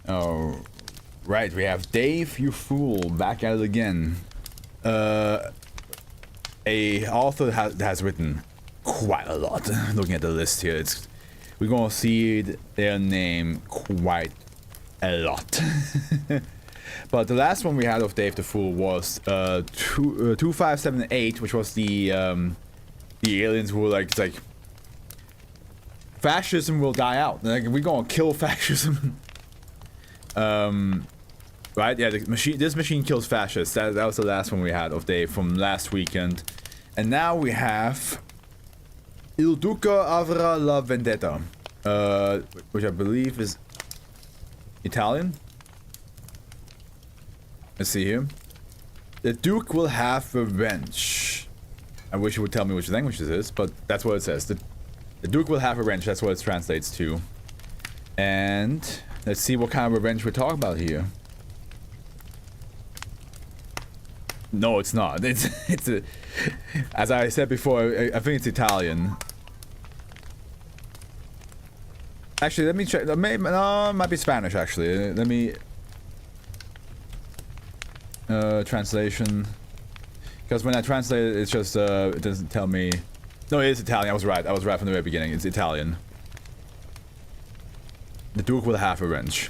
Oh, right. We have Dave, you fool, back at it again. A author has written quite a lot. Looking at the list here, we're gonna see their name quite a lot. But the last one we had of Dave the Fool was 2578, which was the aliens who were like, it's like fascism will die out. Like, we're gonna kill fascism. Right? Yeah, this machine kills fascists. That was the last one we had of Dave from last weekend. And now we have Il Duca avrà la vendetta, which I believe is Italian. Let's see here. The Duke will have revenge. I wish you would tell me which language this is, but that's what it says. The Duke will have revenge. That's what it translates to. And let's see what kind of revenge we're talking about here. No, it's not. It's a, as I said before, I think it's Italian. Actually, let me check. No, it might be Spanish. Actually, let me. Translation. Because when I translate it, it's just it doesn't tell me. No, it is Italian. I was right. I was right from the very beginning. It's Italian. The Duke will have revenge.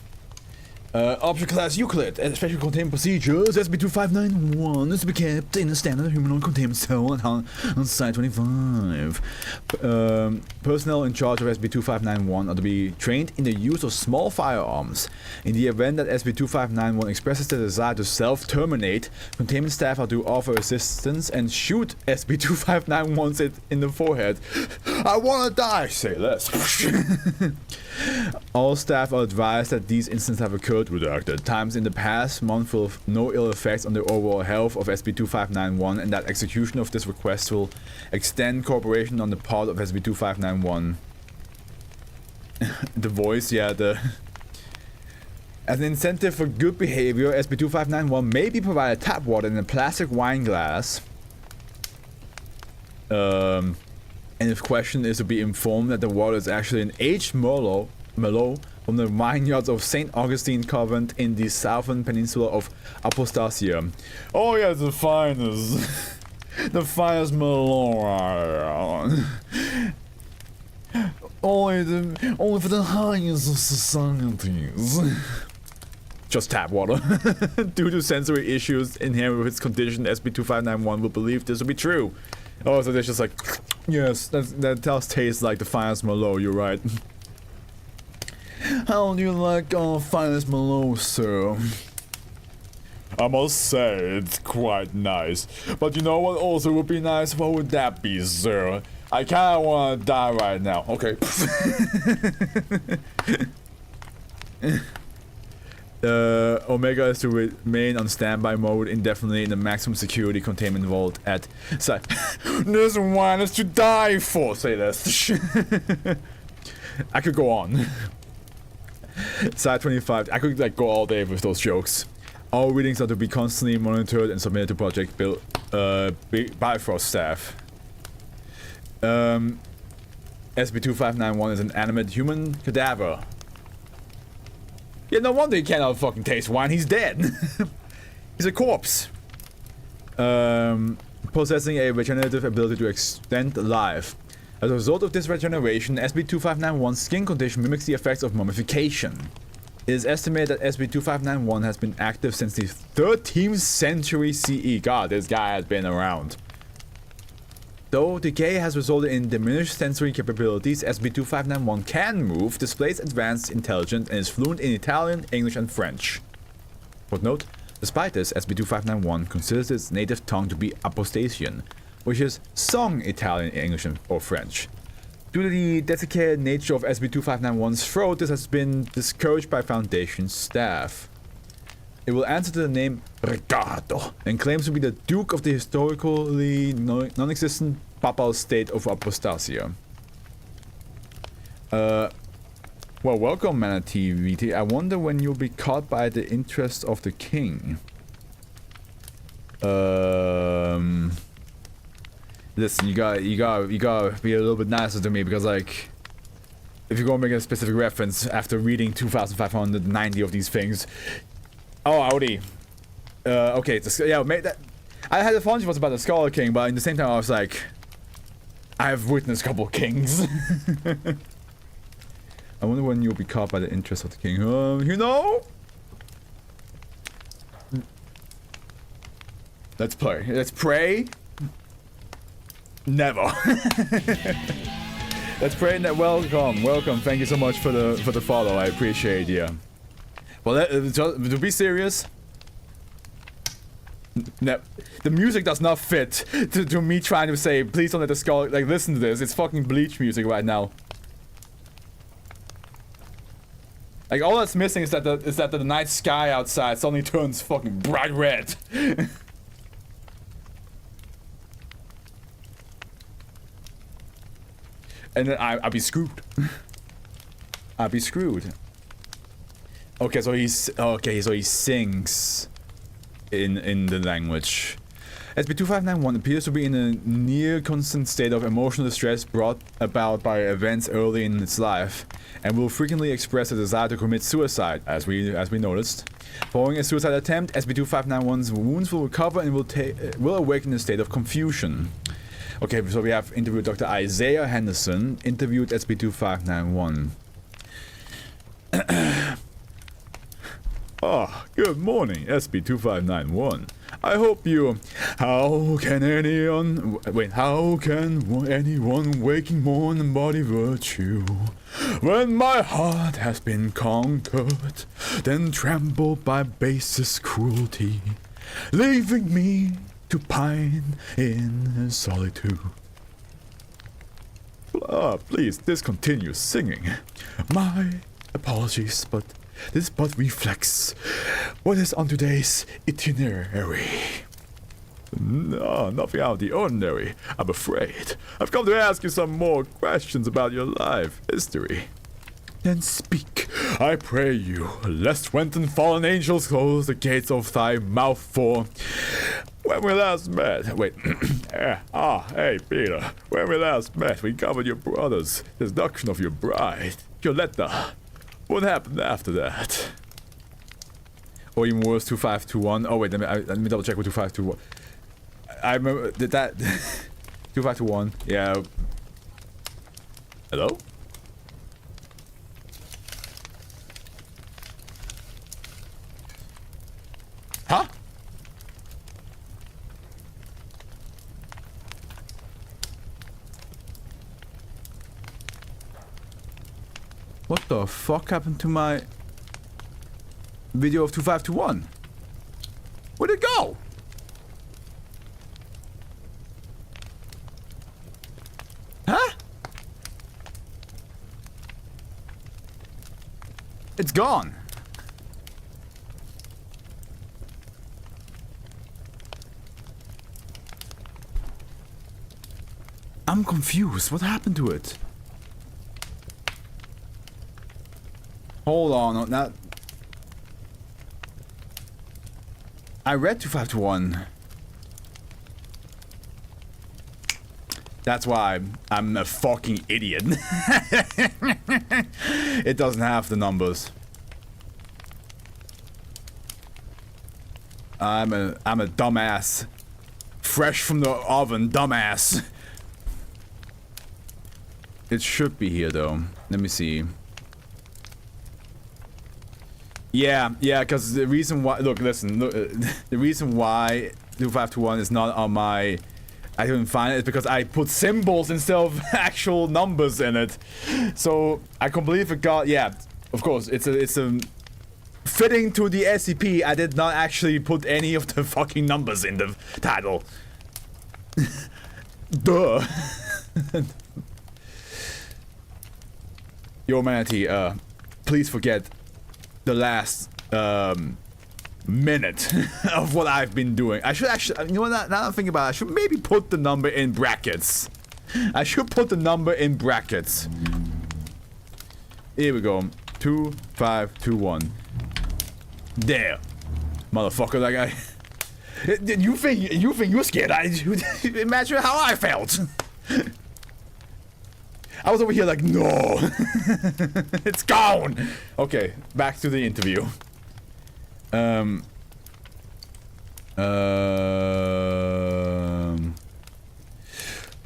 Object class Euclid, special containment procedures, SCP-2591 is to be kept in a standard humanoid containment cell on Site 25. Personnel in charge of SCP-2591 are to be trained in the use of small firearms. In the event that SCP-2591 expresses the desire to self-terminate, containment staff are to offer assistance and shoot SCP-2591 in the forehead. I wanna die, say less. All staff are advised that these incidents have occurred redacted times in the past month with no ill effects on the overall health of SCP-2591, and that execution of this request will extend cooperation on the part of SCP-2591. The voice, yeah, As an incentive for good behavior, SCP-2591 may be provided tap water in a plastic wine glass. And if questioned, is to be informed that the water is actually an aged Merlot from the vineyards of St. Augustine Convent in the southern peninsula of Apostasia. Oh yeah, the finest. The finest Merlot. Only for the highest of societies. Just tap water. Due to sensory issues inherent with its condition, SCP-2591 will believe this to be true. Oh, so they're just like, yes, that does taste like the finest Merlot, you're right. How do you like our finest Merlot, sir? I must say, it's quite nice. But you know what also would be nice? What would that be, sir? I kinda wanna die right now. Okay. Omega is to remain on standby mode indefinitely in the maximum security containment vault at site. This one is to die for, say this. I could go on. Site 25. I could like go all day with those jokes. All readings are to be constantly monitored and submitted to Project Bifrost staff. SCP-2591 is an animate human cadaver. Yeah, no wonder he cannot fucking taste wine. He's dead. He's a corpse. Possessing a regenerative ability to extend life. As a result of this regeneration, SCP-2591's skin condition mimics the effects of mummification. It is estimated that SCP-2591 has been active since the 13th century CE. God, this guy has been around. Though decay has resulted in diminished sensory capabilities, SCP-2591 can move, displays advanced intelligence, and is fluent in Italian, English, and French. Footnote: despite this, SCP-2591 considers its native tongue to be Apostasian, which is song Italian, English, or French. Due to the desiccated nature of SCP-2591's throat, this has been discouraged by Foundation staff. It will answer to the name Riccardo and claims to be the Duke of the historically non-existent Papal State of Apostasia. Well, welcome, Manatee VT. I wonder when you'll be caught by the interests of the king. Listen, you gotta be a little bit nicer to me because, like, if you're gonna make a specific reference after reading 2,590 of these things. Oh, howdy. Okay, yeah, that. I had a fun was about the Scholar King, but in the same time I was like, I've witnessed a couple of kings. I wonder when you'll be caught by the interest of the king. You know? Let's play. Let's pray. Never. Let's pray. Welcome, welcome. Thank you so much for the follow. I appreciate you. Well, to be serious. No, the music does not fit to me trying to say, please don't let the skull, like, listen to this. It's fucking Bleach music right now. Like, all that's missing is that the night sky outside suddenly turns fucking bright red. And then I'd be screwed. I'd be screwed. Okay, so he sings in the language. SCP-2591 appears to be in a near constant state of emotional distress brought about by events early in its life, and will frequently express a desire to commit suicide, as we noticed. Following a suicide attempt, SCP-2591's wounds will recover and will awaken in a state of confusion. Okay, so we have interviewed Dr. Isaiah Henderson, interviewed SCP-2591. Ah, good morning, SCP-2591. I hope you... How can anyone waking mourn embody virtue? When my heart has been conquered, then trampled by basest cruelty, leaving me to pine in solitude. Please discontinue singing. My apologies, but this but reflects what is on today's itinerary. No, nothing out of the ordinary, I'm afraid. I've come to ask you some more questions about your life history. Then speak, I pray you, lest when fallen angels close the gates of thy mouth, for when we last met, wait, hey Peter, when we last met we covered your brother's seduction of your bride, Violetta. What happened after that? Or even worse, 2521. Oh wait, let me double check with 2521. I remember, did that... 2521, yeah. Hello? Huh? What the fuck happened to my video of 2521? Where'd it go? Huh? It's gone. I'm confused. What happened to it? Hold on, now... I read 2521. That's why I'm a fucking idiot. It doesn't have the numbers. I'm a dumbass. Fresh from the oven, dumbass. It should be here though. Let me see. Yeah, because the reason why... Look, listen. The reason why 2521 is not on my... I couldn't find it is because I put symbols instead of actual numbers in it. So, I completely forgot... Yeah, of course, it's a... Fitting to the SCP, I did not actually put any of the fucking numbers in the title. Duh. Yo, humanity, please forget the last minute of what I've been doing. I should actually, you know what, now I'm thinking about it, I should maybe put the number in brackets. I should put the number in brackets. Here we go. 2521. There. Motherfucker, that guy. You think you're scared? Imagine how I felt. I was over here like, no, it's gone. Okay, back to the interview.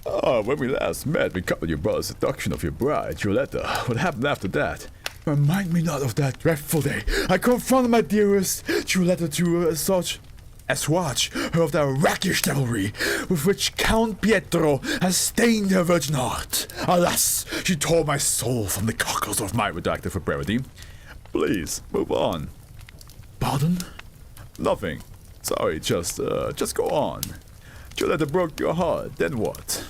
Oh, when we last met, we covered your brother's seduction of your bride, Violetta. What happened after that? Remind me not of that dreadful day. I confronted my dearest Violetta to assuage her of the rakish devilry with which Count Pietro has stained her virgin heart. Alas, she tore my soul from the cockles of my redacted for brevity. Please, move on. Pardon? Nothing. Sorry, just go on. Violetta broke your heart, then what?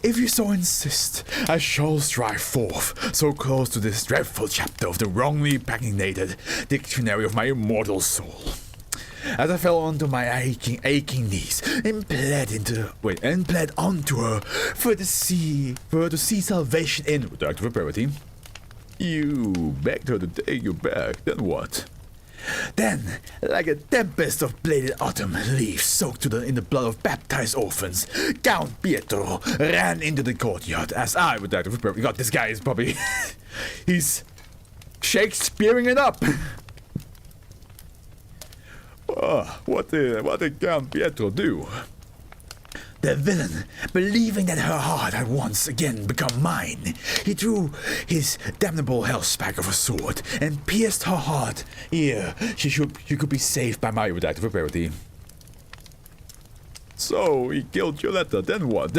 If you so insist, I shall strike forth so close to this dreadful chapter of the wrongly paginated dictionary of my immortal soul. As I fell onto my aching knees and pled onto her for her to see salvation in reductive brevity. You begged her to take you back, then what? Then, like a tempest of bladed autumn leaves soaked in the blood of baptized orphans, Count Pietro ran into the courtyard as I would die to God, this guy is probably... he's Shakespeareing it up! What did Count Pietro do? The villain, believing that her heart had once again become mine, he drew his damnable hellspike of a sword and pierced her heart ere she could be saved by my redacted propriety. So he killed Violetta, then what?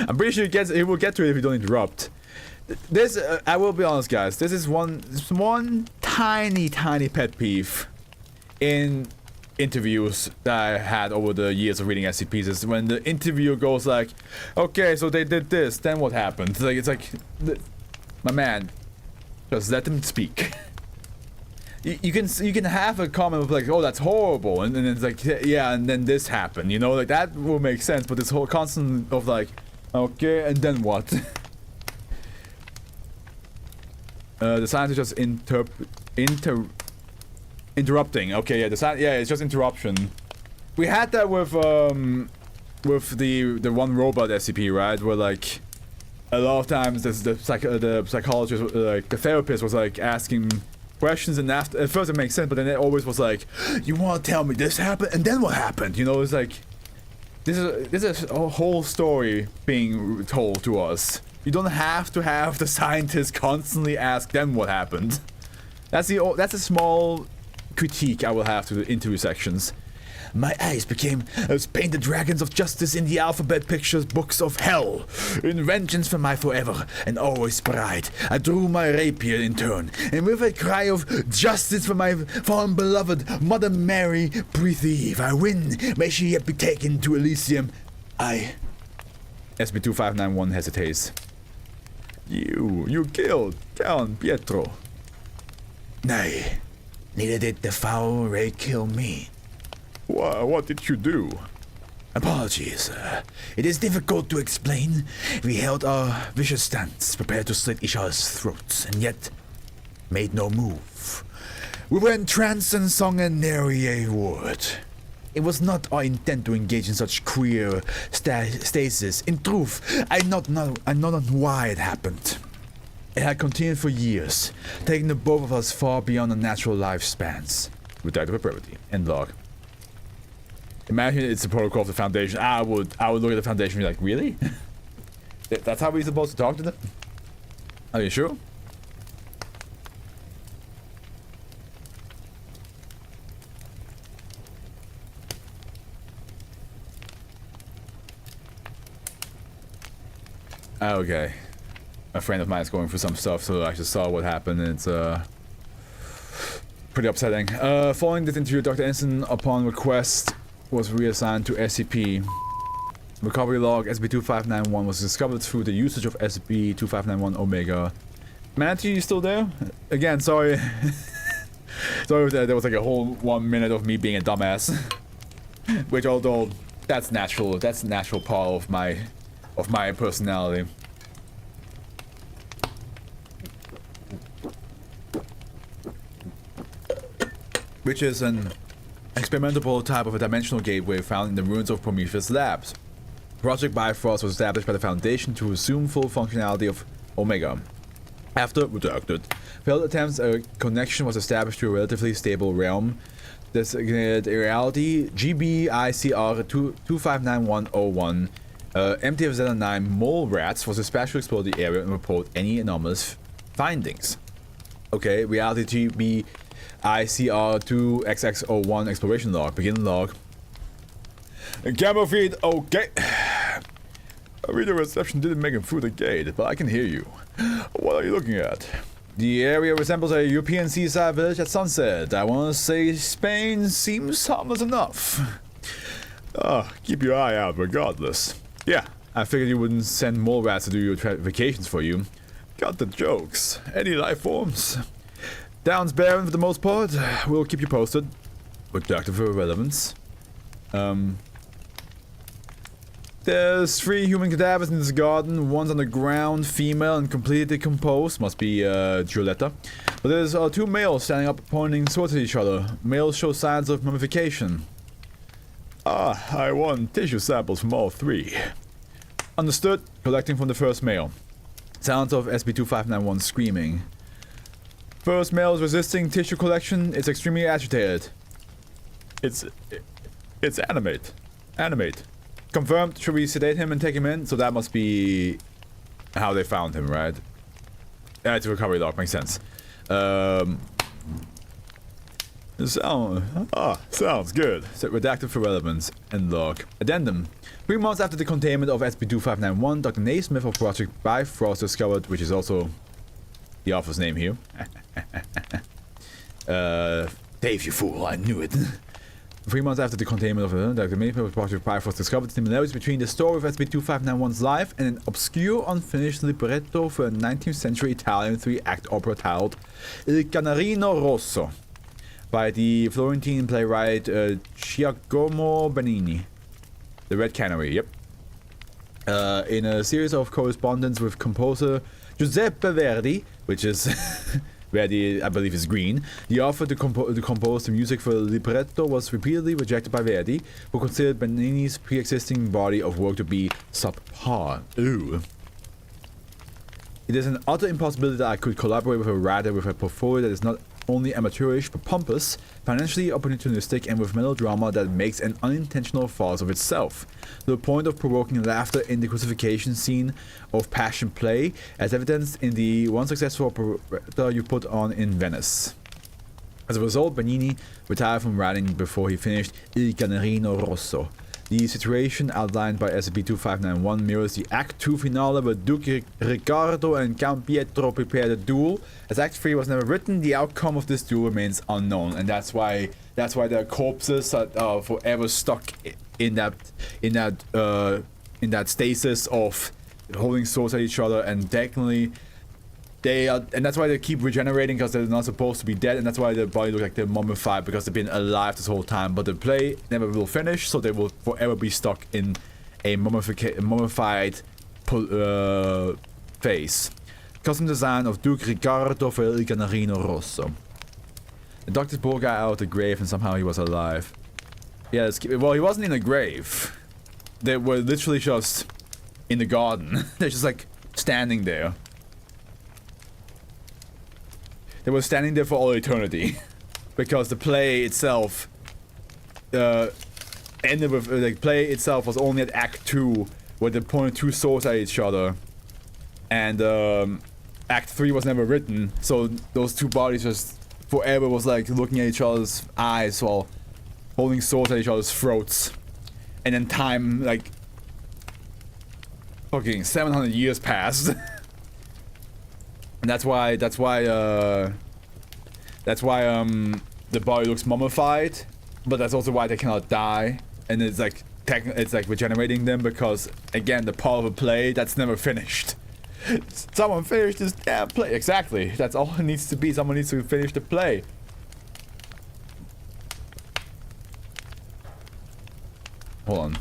I'm pretty sure he will get to it if you don't interrupt. This, I will be honest, guys. This is one tiny pet peeve in interviews that I had over the years of reading SCPs is when the interviewer goes like, okay, so they did this, then what happened? It's like, my man, just let them speak. You can have a comment of like, oh, that's horrible, and then it's like, yeah, and then this happened, you know, like that will make sense, but this whole constant of like, okay, and then what? The scientist just interrupting. Okay, yeah, it's just interruption. We had that with the one robot SCP, right? Where like a lot of times the psychologist, like the therapist, was like asking questions, and at first it makes sense, but then it always was like, you want to tell me this happened, and then what happened? You know, it's like this is a whole story being told to us. You don't have to have the scientist constantly ask them what happened. That's a small critique I will have to the interview sections. My eyes became as painted dragons of justice in the alphabet pictures books of hell. In vengeance for my forever and always bride, I drew my rapier in turn, and with a cry of justice for my fallen beloved Mother Mary, breathe Eve, I win. May she yet be taken to Elysium. SB2591 hesitates. You killed Count Pietro. Nay. Neither did the foul ray kill me. What did you do? Apologies. It is difficult to explain. We held our vicious stance, prepared to slit each other's throats, and yet made no move. We were entranced and sung nary a word. It was not our intent to engage in such queer stasis. In truth, I don't know why it happened. It had continued for years, taking the both of us far beyond our natural lifespans. Reductive brevity. End log. Imagine it's the protocol of the Foundation. I would look at the Foundation and be like, really? That's how we're supposed to talk to them? Are you sure? Okay. A friend of mine is going through some stuff, so I just saw what happened, and it's pretty upsetting. Following this interview, Dr. Ensign, upon request, was reassigned to SCP. Recovery log SB2591 was discovered through the usage of SB2591 Omega. Manatee, you still there? Again, sorry. Sorry that there was like a whole 1 minute of me being a dumbass. Which, although that's natural part of my personality. Which is an experimental prototype of a dimensional gateway found in the ruins of Prometheus Labs. Project Bifrost was established by the Foundation to assume full functionality of Omega. After redacted, failed attempts, a connection was established to a relatively stable realm. Designated reality GBICR 259101. MTF-09 mole rats was dispatched to explore the area and report any anomalous findings. Okay, reality GBICR 2XX01 exploration log. Begin log. Camera feed, okay. Reader reception didn't make it through the gate, but I can hear you. What are you looking at? The area resembles a European seaside village at sunset. I want to say Spain seems harmless enough. Keep your eye out regardless. Yeah, I figured you wouldn't send mole rats to do your vacations for you. Got the jokes. Any life forms? Down's barren for the most part. We'll keep you posted. Reductive for relevance. There's 3 human cadavers in this garden. One's on the ground, female and completely decomposed. Must be Giulietta. But there's 2 males standing up pointing swords at each other. Males show signs of mummification. I want tissue samples from all 3. Understood. Collecting from the first male. Sounds of SCP-2591 screaming. First male is resisting tissue collection. It's extremely agitated. It's animate. Confirmed. Should we sedate him and take him in? So that must be how they found him, right? Yeah, it's a recovery log. Makes sense. Sounds good. Set redacted for relevance. End log. Addendum. 3 months after the containment of SCP-2591, Dr. Naismith of Project Bifrost discovered, which is also the author's name here. Dave, you fool, I knew it. 3 months after the containment of Dr. Naismith of Project Bifrost discovered similarities between the story of SCP-2591's life and an obscure, unfinished libretto for a 19th century Italian 3-act opera titled Il Canarino Rosso by the Florentine playwright Giacomo Bernini. The Red Canary, yep. In a series of correspondence with composer Giuseppe Verdi, which is Verdi, I believe, is green. The offer to compose the music for the libretto was repeatedly rejected by Verdi, who considered Bernini's pre-existing body of work to be subpar. Ooh. It is an utter impossibility that I could collaborate with a writer with a portfolio that is not only amateurish but pompous, financially opportunistic, and with melodrama that makes an unintentional farce of itself, to the point of provoking laughter in the crucifixion scene of Passion Play, as evidenced in the one successful operetta you put on in Venice. As a result, Bernini retired from writing before he finished Il Canarino Rosso. The situation outlined by SCP-2591 mirrors the Act 2 finale where Duke Riccardo and Count Pietro prepared a duel. As Act 3 was never written, the outcome of this duel remains unknown, and that's why their corpses are forever stuck in that stasis of holding swords at each other, and technically and that's why they keep regenerating, because they're not supposed to be dead, and that's why their body looks like they're mummified, because they've been alive this whole time. But the play never will finish, so they will forever be stuck in a mummified phase. Custom design of Duke Riccardo for Il Canarino Rosso. The doctors pulled a guy out of the grave and somehow he was alive. Yeah, well, he wasn't in a grave. They were literally just in the garden. They're just like standing there. They were standing there for all eternity. Because the play itself ended with, the play itself was only at Act 2, where they pointed 2 swords at each other. And Act 3 was never written, so those 2 bodies just forever was like looking at each other's eyes while holding swords at each other's throats. And then time, like, fucking 700 years passed. And that's why the body looks mummified, but that's also why they cannot die. And it's like regenerating them, because again, the part of a play that's never finished. Someone finish this damn play. Exactly. That's all it needs to be. Someone needs to finish the play. Hold on.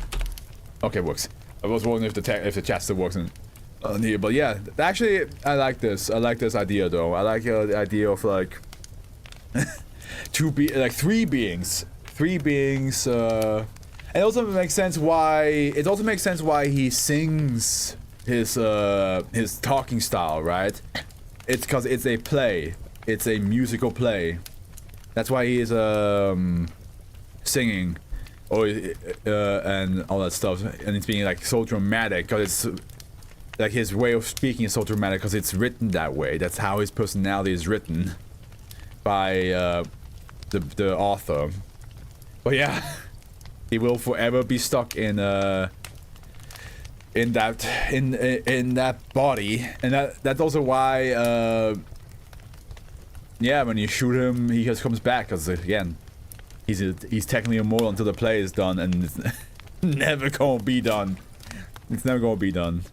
Okay, works. I was wondering if the chat still works in here, but yeah, actually, I like this. I like this idea, though. I like the idea of like 3 beings. 3 beings. it also makes sense why he sings his talking style, right? It's because it's a play. It's a musical play. That's why he is singing, and all that stuff, and it's being like so dramatic because it's like his way of speaking is so dramatic because it's written that way. That's how his personality is written by the author. But yeah, he will forever be stuck in that body, and that's also why yeah, when you shoot him, he just comes back because again, he's technically immortal until the play is done, and it's never gonna be done. It's never gonna be done.